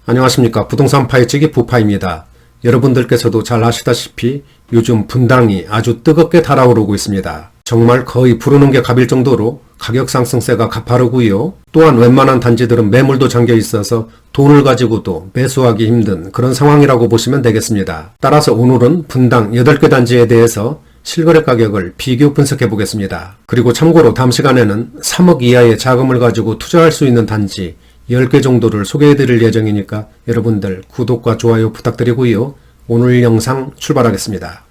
안녕하십니까. 부동산 파헤치기 부파입니다. 여러분들께서도 잘 아시다시피 요즘 분당이 아주 뜨겁게 달아오르고 있습니다. 정말 거의 부르는 게 갑일 정도로 가격 상승세가 가파르고요. 또한 웬만한 단지들은 매물도 잠겨 있어서 돈을 가지고도 매수하기 힘든 그런 상황이라고 보시면 되겠습니다. 따라서 오늘은 분당 8개 단지에 대해서 실거래 가격을 비교 분석해 보겠습니다. 그리고 참고로 다음 시간에는 3억 이하의 자금을 가지고 투자할 수 있는 단지 10개 정도를 소개해 드릴 예정이니까 여러분들 구독과 좋아요 부탁드리고요. 오늘 영상 출발하겠습니다.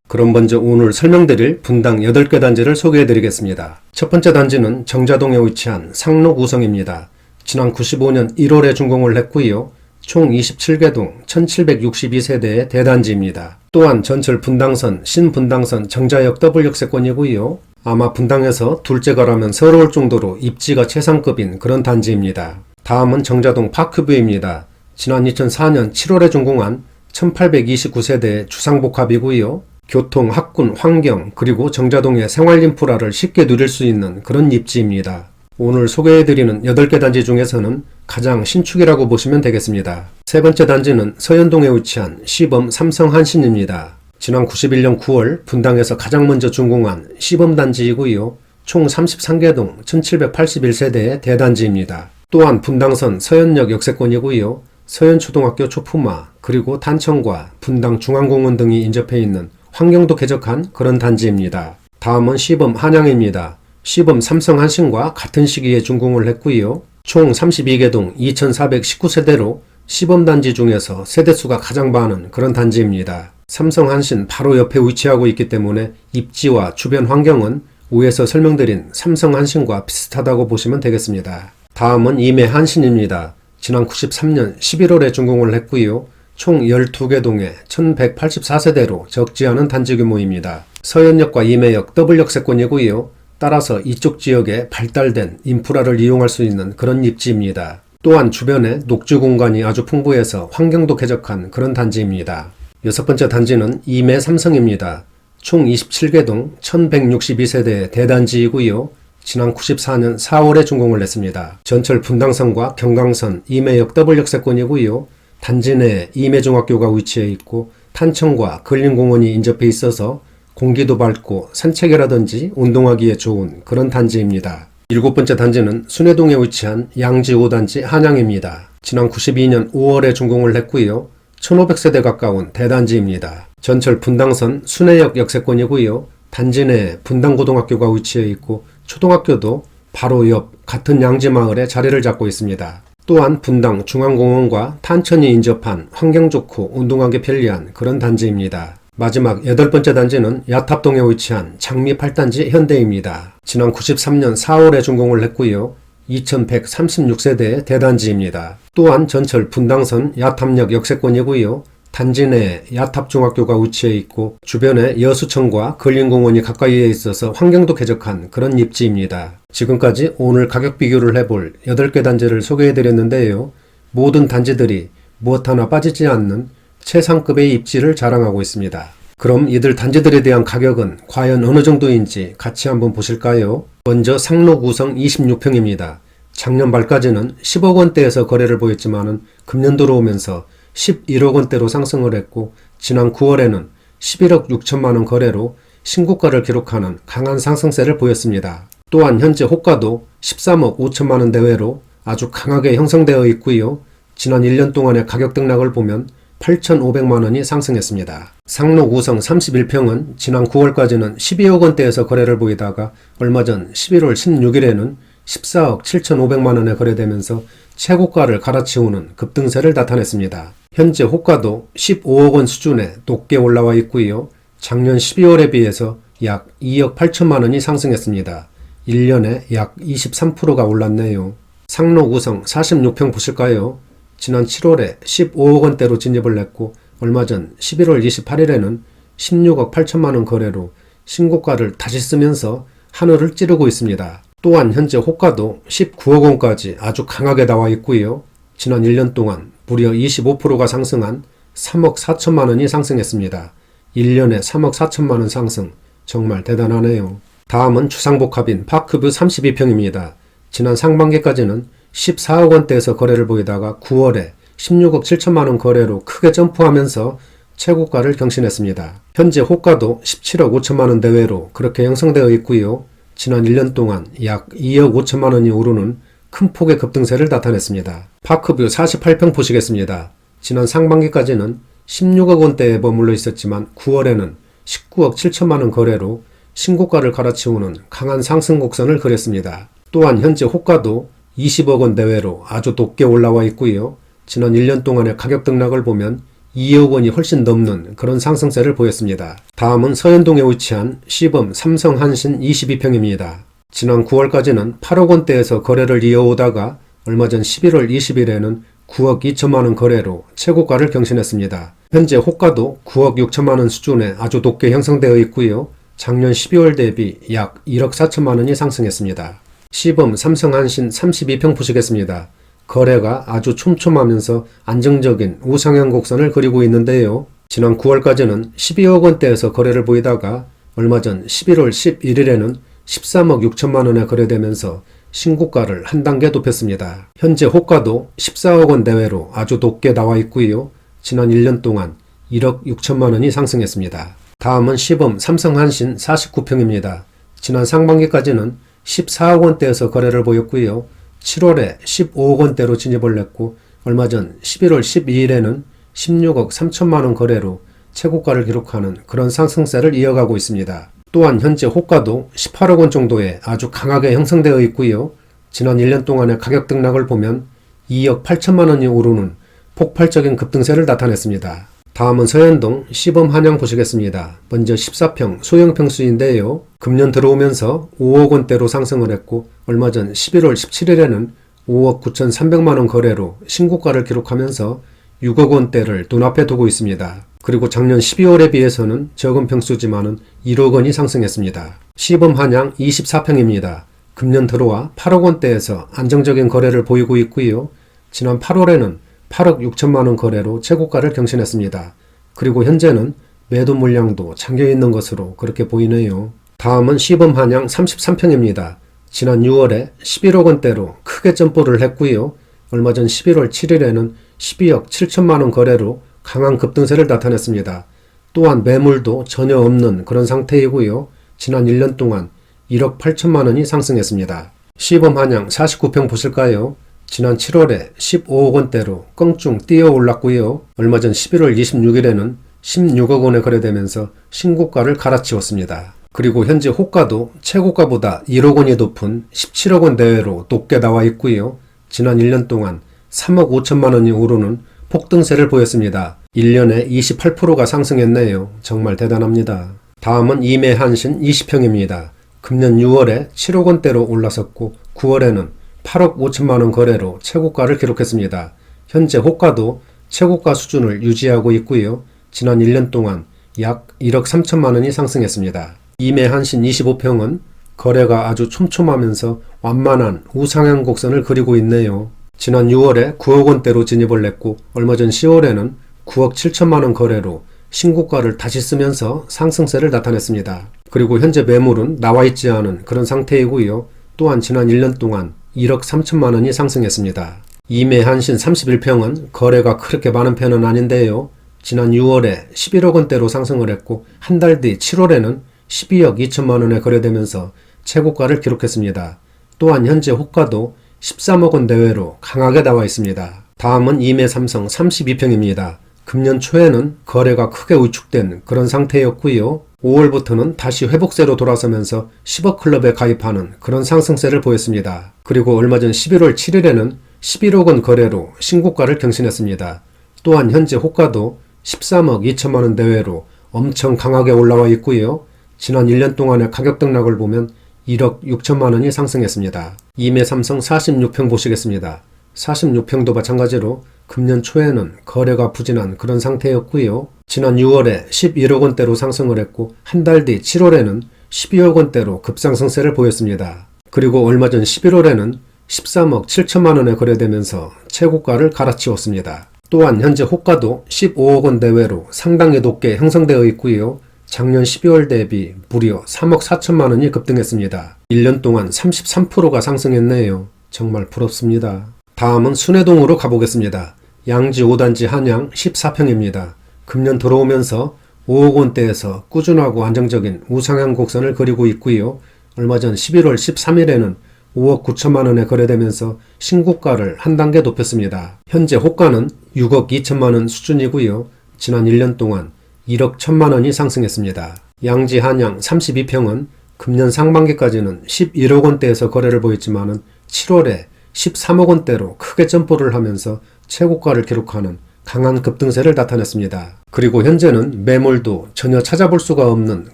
그럼 먼저 오늘 설명드릴 분당 8개 단지를 소개해 드리겠습니다. 첫 번째 단지는 정자동에 위치한 상로 구성입니다. 지난 95년 1월에 준공을 했고요. 총 27개 동 1762세대의 대단지입니다. 또한 전철 분당선, 신분당선 정자역 더블역세권이고요. 아마 분당에서 둘째 거라면 서러울 정도로 입지가 최상급인 그런 단지입니다. 다음은 정자동 파크뷰입니다. 지난 2004년 7월에 준공한 1829세대의 주상복합이고요. 교통, 학군, 환경, 그리고 정자동의 생활인프라를 쉽게 누릴 수 있는 그런 입지입니다. 오늘 소개해드리는 8개 단지 중에서는 가장 신축이라고 보시면 되겠습니다. 세 번째 단지는 서현동에 위치한 시범 삼성한신입니다. 지난 91년 9월 분당에서 가장 먼저 준공한 시범단지이고요. 총 33개 동 1781세대의 대단지입니다. 또한 분당선 서현역 역세권이고요. 서현초등학교 초품화, 그리고 단청과 분당 중앙공원 등이 인접해 있는 환경도 쾌적한 그런 단지입니다. 다음은 시범 한양입니다. 시범 삼성한신과 같은 시기에 준공을 했고요. 총 32개 동 2419세대로 시범단지 중에서 세대수가 가장 많은 그런 단지입니다. 삼성한신 바로 옆에 위치하고 있기 때문에 입지와 주변 환경은 위에서 설명드린 삼성한신과 비슷하다고 보시면 되겠습니다. 다음은 임해한신입니다. 지난 93년 11월에 준공을 했고요. 총 12개 동에 1184세대로 적지 않은 단지 규모입니다. 서현역과 임해역 더블역세권이고요. 따라서 이쪽 지역에 발달된 인프라를 이용할 수 있는 그런 입지입니다. 또한 주변에 녹지 공간이 아주 풍부해서 환경도 쾌적한 그런 단지입니다. 여섯 번째 단지는 임해 삼성입니다. 총 27개 동 1162세대의 대단지이고요. 지난 94년 4월에 준공을 했습니다. 전철 분당선과 경강선, 임해역 더블역세권이고요. 단지 내에 임해중학교가 위치해 있고 탄천과 근린공원이 인접해 있어서 공기도 밝고 산책이라든지 운동하기에 좋은 그런 단지입니다. 일곱 번째 단지는 순회동에 위치한 양지 5단지 한양입니다. 지난 92년 5월에 준공을 했고요. 1500세대 가까운 대단지입니다. 전철 분당선 순회역 역세권이고요. 단지 내에 분당고등학교가 위치해 있고 초등학교도 바로 옆 같은 양지마을에 자리를 잡고 있습니다. 또한 분당 중앙공원과 탄천이 인접한 환경 좋고 운동하기 편리한 그런 단지입니다. 마지막 8번째 단지는 야탑동에 위치한 장미 8단지 현대입니다. 지난 93년 4월에 준공을 했고요. 2136세대의 대단지입니다. 또한 전철 분당선 야탑역 역세권이고요. 단지 내에 야탑중학교가 위치해 있고 주변에 여수청과 근린공원이 가까이에 있어서 환경도 쾌적한 그런 입지입니다. 지금까지 오늘 가격 비교를 해볼 8개 단지를 소개해드렸는데요. 모든 단지들이 무엇 하나 빠지지 않는 최상급의 입지를 자랑하고 있습니다. 그럼 이들 단지들에 대한 가격은 과연 어느 정도인지 같이 한번 보실까요? 먼저 상로 구성 26평입니다. 작년 말까지는 10억 원대에서 거래를 보였지만 금년 들어오면서 11억 원대로 상승을 했고 지난 9월에는 11억 6천만 원 거래로 신고가를 기록하는 강한 상승세를 보였습니다. 또한 현재 호가도 13억 5천만 원 대외로 아주 강하게 형성되어 있고요. 지난 1년 동안의 가격 등락을 보면 8,500만 원이 상승했습니다. 상로 구성 31평은 지난 9월까지는 12억 원대에서 거래를 보이다가 얼마 전 11월 16일에는 14억 7,500만 원에 거래되면서 최고가를 갈아치우는 급등세를 나타냈습니다. 현재 호가도 15억 원 수준에 높게 올라와 있고요. 작년 12월에 비해서 약 2억 8천만 원이 상승했습니다. 1년에 약 23%가 올랐네요. 상로 구성 46평 보실까요? 지난 7월에 15억 원대로 진입을 했고 얼마 전 11월 28일에는 16억 8천만 원 거래로 신고가를 다시 쓰면서 하늘을 찌르고 있습니다. 또한 현재 호가도 19억 원까지 아주 강하게 나와 있고요. 지난 1년 동안 무려 25%가 상승한 3억 4천만 원이 상승했습니다. 1년에 3억 4천만 원 상승, 정말 대단하네요. 다음은 주상복합인 파크뷰 32평입니다. 지난 상반기까지는 14억 원대에서 거래를 보이다가 9월에 16억 7천만 원 거래로 크게 점프하면서 최고가를 경신했습니다. 현재 호가도 17억 5천만 원 내외로 그렇게 형성되어 있고요. 지난 1년 동안 약 2억 5천만 원이 오르는 큰 폭의 급등세를 나타냈습니다. 파크뷰 48평 보시겠습니다. 지난 상반기까지는 16억 원대에 머물러 있었지만 9월에는 19억 7천만 원 거래로 신고가를 갈아치우는 강한 상승 곡선을 그렸습니다. 또한 현재 호가도 20억 원 내외로 아주 높게 올라와 있고요. 지난 1년 동안의 가격 등락을 보면 2억 원이 훨씬 넘는 그런 상승세를 보였습니다. 다음은 서현동에 위치한 시범 삼성 한신 22평입니다. 지난 9월까지는 8억 원대에서 거래를 이어오다가 얼마 전 11월 20일에는 9억 2천만 원 거래로 최고가를 경신했습니다. 현재 호가도 9억 6천만 원 수준에 아주 높게 형성되어 있고요. 작년 12월 대비 약 1억 4천만 원이 상승했습니다. 시범 삼성 한신 32평 보시겠습니다. 거래가 아주 촘촘하면서 안정적인 우상향 곡선을 그리고 있는데요. 지난 9월까지는 12억 원대에서 거래를 보이다가 얼마 전 11월 11일에는 13억 6천만 원에 거래되면서 신고가를 한 단계 높였습니다. 현재 호가도 14억 원 내외로 아주 높게 나와 있고요. 지난 1년 동안 1억 6천만 원이 상승했습니다. 다음은 시범 삼성 한신 49평입니다. 지난 상반기까지는 14억 원대에서 거래를 보였고요. 7월에 15억 원대로 진입을 했고 얼마 전 11월 12일에는 16억 3천만 원 거래로 최고가를 기록하는 그런 상승세를 이어가고 있습니다. 또한 현재 호가도 18억 원 정도에 아주 강하게 형성되어 있고요. 지난 1년 동안의 가격 등락을 보면 2억 8천만 원이 오르는 폭발적인 급등세를 나타냈습니다. 다음은 서현동 시범 한양 보시겠습니다. 먼저 14평 소형 평수인데요. 금년 들어오면서 5억 원대로 상승을 했고 얼마 전 11월 17일에는 5억 9,300만 원 거래로 신고가를 기록하면서 6억 원대를 눈앞에 두고 있습니다. 그리고 작년 12월에 비해서는 적은 평수지만은 1억 원이 상승했습니다. 시범 한양 24평입니다. 금년 들어와 8억 원대에서 안정적인 거래를 보이고 있고요. 지난 8월에는 8억 6천만 원 거래로 최고가를 경신했습니다. 그리고 현재는 매도 물량도 잠겨있는 것으로 그렇게 보이네요. 다음은 시범 한양 33평입니다. 지난 6월에 11억 원대로 크게 점프를 했고요. 얼마 전 11월 7일에는 12억 7천만 원 거래로 강한 급등세를 나타냈습니다. 또한 매물도 전혀 없는 그런 상태이고요. 지난 1년 동안 1억 8천만 원이 상승했습니다. 시범 한양 49평 보실까요? 지난 7월에 15억 원대로 껑충 뛰어 올랐고요. 얼마 전 11월 26일에는 16억 원에 거래되면서 신고가를 갈아치웠습니다. 그리고 현재 호가도 최고가보다 1억 원이 높은 17억 원 내외로 높게 나와 있고요. 지난 1년 동안 3억 5천만 원이 오르는 폭등세를 보였습니다. 1년에 28%가 상승했네요. 정말 대단합니다. 다음은 이매 한신 20평입니다. 금년 6월에 7억 원대로 올라섰고 9월에는 8억 5천만 원 거래로 최고가를 기록했습니다. 현재 호가도 최고가 수준을 유지하고 있고요. 지난 1년 동안 약 1억 3천만 원이 상승했습니다. 이매 한신 25평은 거래가 아주 촘촘하면서 완만한 우상향 곡선을 그리고 있네요. 지난 6월에 9억 원대로 진입을 했고 얼마 전 10월에는 9억 7천만 원 거래로 신고가를 다시 쓰면서 상승세를 나타냈습니다. 그리고 현재 매물은 나와 있지 않은 그런 상태이고요. 또한 지난 1년 동안 1억 3천만 원이 상승했습니다. 이매 한신 31평은 거래가 그렇게 많은 편은 아닌데요. 지난 6월에 11억 원대로 상승을 했고 한 달 뒤 7월에는 12억 2천만 원에 거래되면서 최고가를 기록했습니다. 또한 현재 호가도 13억 원 내외로 강하게 나와 있습니다. 다음은 이매 삼성 32평입니다. 금년 초에는 거래가 크게 위축된 그런 상태였고요. 5월부터는 다시 회복세로 돌아서면서 10억 클럽에 가입하는 그런 상승세를 보였습니다. 그리고 얼마 전 11월 7일에는 11억 원 거래로 신고가를 경신했습니다. 또한 현재 호가도 13억 2천만 원 내외로 엄청 강하게 올라와 있고요. 지난 1년 동안의 가격 등락을 보면 1억 6천만 원이 상승했습니다. 이매 삼성 46평 보시겠습니다. 46평도 마찬가지로 금년 초에는 거래가 부진한 그런 상태였고요. 지난 6월에 11억 원대로 상승을 했고 한 달 뒤 7월에는 12억 원대로 급상승세를 보였습니다. 그리고 얼마 전 11월에는 13억 7천만 원에 거래되면서 최고가를 갈아치웠습니다. 또한 현재 호가도 15억 원 내외로 상당히 높게 형성되어 있고요. 작년 12월 대비 무려 3억 4천만 원이 급등했습니다. 1년 동안 33%가 상승했네요. 정말 부럽습니다. 다음은 순회동으로 가보겠습니다. 양지 5단지 한양 14평입니다. 금년 들어오면서 5억 원대에서 꾸준하고 안정적인 우상향 곡선을 그리고 있고요. 얼마 전 11월 13일에는 5억 9천만 원에 거래되면서 신고가를 한 단계 높였습니다. 현재 호가는 6억 2천만 원 수준이고요. 지난 1년 동안 1억 1천만 원이 상승했습니다. 양지 한양 32평은 금년 상반기까지는 11억 원대에서 거래를 보였지만은 7월에 13억 원대로 크게 점프를 하면서 최고가를 기록하는 강한 급등세를 나타냈습니다. 그리고 현재는 매물도 전혀 찾아볼 수가 없는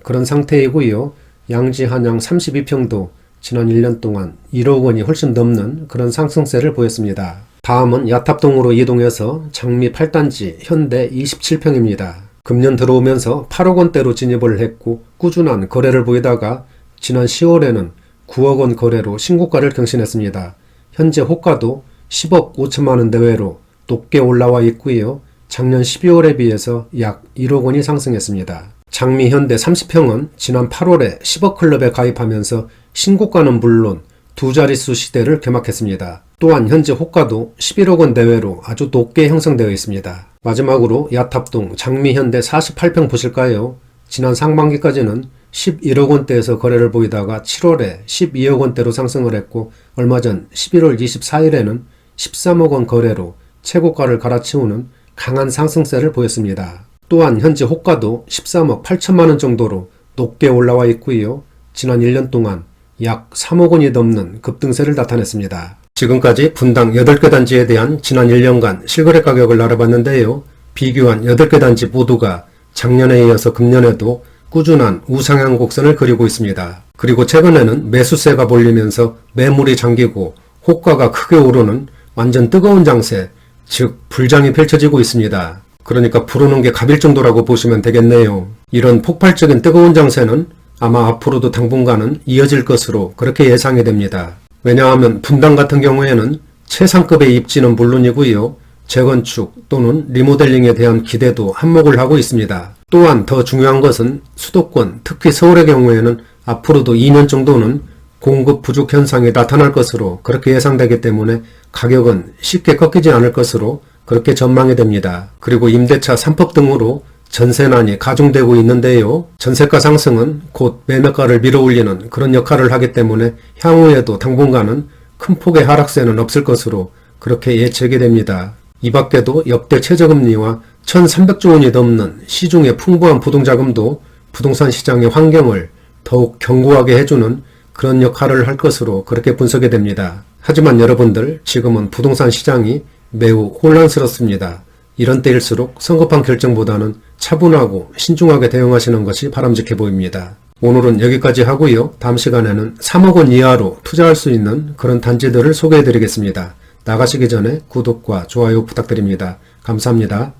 그런 상태이고요. 양지 한양 32평도 지난 1년 동안 1억 원이 훨씬 넘는 그런 상승세를 보였습니다. 다음은 야탑동으로 이동해서 장미 8단지 현대 27평입니다. 금년 들어오면서 8억 원대로 진입을 했고 꾸준한 거래를 보이다가 지난 10월에는 9억 원 거래로 신고가를 경신했습니다. 현재 호가도 10억 5천만 원 내외로 높게 올라와 있고요. 작년 12월에 비해서 약 1억 원이 상승했습니다. 장미 현대 30평은 지난 8월에 10억 클럽에 가입하면서 신고가는 물론 두 자릿수 시대를 개막했습니다. 또한 현재 호가도 11억 원 내외로 아주 높게 형성되어 있습니다. 마지막으로 야탑동 장미 현대 48평 보실까요? 지난 상반기까지는 11억 원대에서 거래를 보이다가 7월에 12억 원대로 상승을 했고 얼마 전 11월 24일에는 13억 원 거래로 최고가를 갈아치우는 강한 상승세를 보였습니다. 또한 현재 호가도 13억 8천만 원 정도로 높게 올라와 있고요. 지난 1년 동안 약 3억 원이 넘는 급등세를 나타냈습니다. 지금까지 분당 8개 단지에 대한 지난 1년간 실거래 가격을 알아봤는데요. 비교한 8개 단지 모두가 작년에 이어서 금년에도 꾸준한 우상향 곡선을 그리고 있습니다. 그리고 최근에는 매수세가 몰리면서 매물이 잠기고 호가가 크게 오르는 완전 뜨거운 장세, 즉 불장이 펼쳐지고 있습니다. 그러니까 부르는 게 갑일 정도라고 보시면 되겠네요. 이런 폭발적인 뜨거운 장세는 아마 앞으로도 당분간은 이어질 것으로 그렇게 예상이 됩니다. 왜냐하면 분당 같은 경우에는 최상급의 입지는 물론이고요. 재건축 또는 리모델링에 대한 기대도 한몫을 하고 있습니다. 또한 더 중요한 것은 수도권, 특히 서울의 경우에는 앞으로도 2년 정도는 공급 부족 현상이 나타날 것으로 그렇게 예상되기 때문에 가격은 쉽게 꺾이지 않을 것으로 그렇게 전망이 됩니다. 그리고 임대차 3법 등으로 전세난이 가중되고 있는데요. 전세가 상승은 곧 매매가를 밀어올리는 그런 역할을 하기 때문에 향후에도 당분간은 큰 폭의 하락세는 없을 것으로 그렇게 예측이 됩니다. 이 밖에도 역대 최저금리와 1,300조 원이 넘는 시중의 풍부한 부동자금도 부동산 시장의 환경을 더욱 견고하게 해주는 그런 역할을 할 것으로 그렇게 분석이 됩니다. 하지만 여러분들 지금은 부동산 시장이 매우 혼란스럽습니다. 이런 때일수록 성급한 결정보다는 차분하고 신중하게 대응하시는 것이 바람직해 보입니다. 오늘은 여기까지 하고요. 다음 시간에는 3억 원 이하로 투자할 수 있는 그런 단지들을 소개해 드리겠습니다. 나가시기 전에 구독과 좋아요 부탁드립니다. 감사합니다.